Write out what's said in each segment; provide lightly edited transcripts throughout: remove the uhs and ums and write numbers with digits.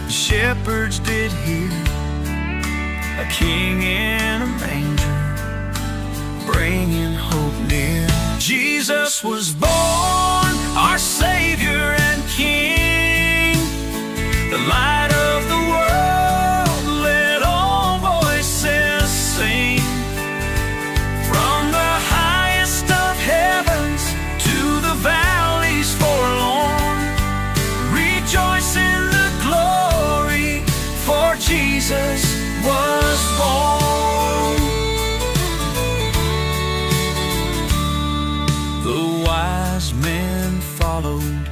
Shepherds did hear a king in a manger, bringing hope near. Jesus was born, our Savior and King, the light of the world. Let all voices sing, from the highest of heavens to the valleys forlorn. Rejoice in the glory, for Jesus was born. The wise men followed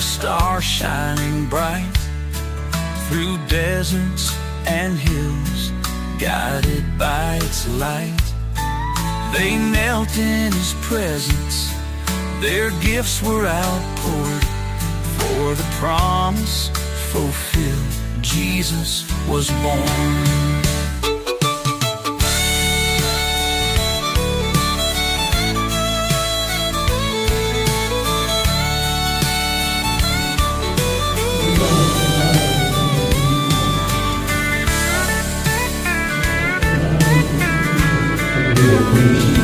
a star shining bright, through deserts and hills, guided by its light. They knelt in His presence, their gifts were outpoured, for the promise fulfilled, Jesus was born.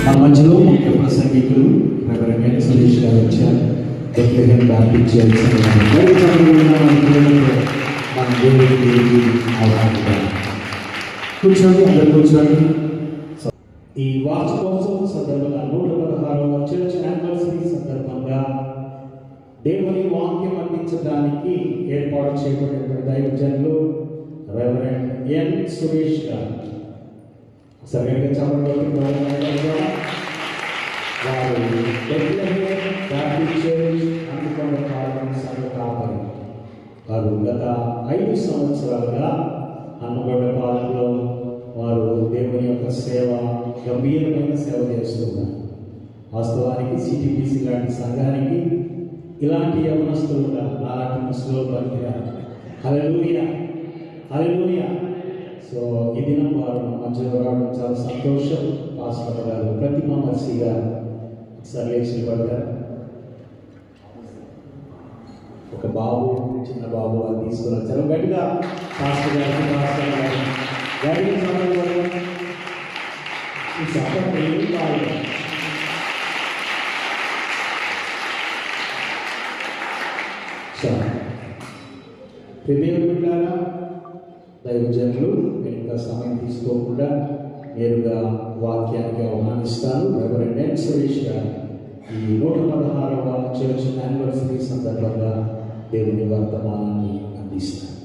మన మధ్యలో ముఖ్య ప్రసంగికులు reverend ఎన్ సురేష్ గారు వచ్చారు. Bethlehem Baptist church మన దేవుడికి ఆహ్వానించారు. కూర్చోండి, అందరు కూర్చోండి. ఈ వార్షికోత్సవం సందర్భంగా 116వ చర్చ్ యానివర్సరీ సందర్భంగా దేవుని వాక్యం అందించడానికి ఏర్పాటు చేయబడిన దైవజనులు రెవరెండ్ ఎన్ సురేష్ గారు. సరైన చదవడం వారు బెత్లెహేమ్ బ్యాప్టిస్ట్ చర్చ్ అందుకొండ కాలం సంఘ కాపరి. వారు గత 5 సంవత్సరాలుగా అన్నగొండ పాలనలో వారు దేవుని యొక్క సేవ, గంభీరమైన సేవ చేస్తున్నారు. వాస్తవానికి సిటీపీసీ లాంటి సంఘానికి ఇలాంటి యవనస్తులుగా అలాంటి ముసలో బతికినారు. హల్లెలూయా, హల్లెలూయా. సో ఈ దినం వారు మధ్యలో రావడం చాలా సంతోషం. పాస్టర్ గారు ప్రతిమ మర్సి గారు సర్లేషన్ పడ్డారు. ఒక బాబు, చిన్న బాబు అది తీసుకున్నారు. చాలా గట్టిగా పాస్టర్ గారు దైవజనులు ఇంకా సమయం తీసుకోకుండా నేరుగా వాక్యానికి ఆహ్వానిస్తాను. రెవరెండ్ ఎన్ సురేష్ గారు ఈ 116వ చర్చ్ యానివర్సరీ సందర్భంగా దేవుని వర్తమానాన్ని అందిస్తారు.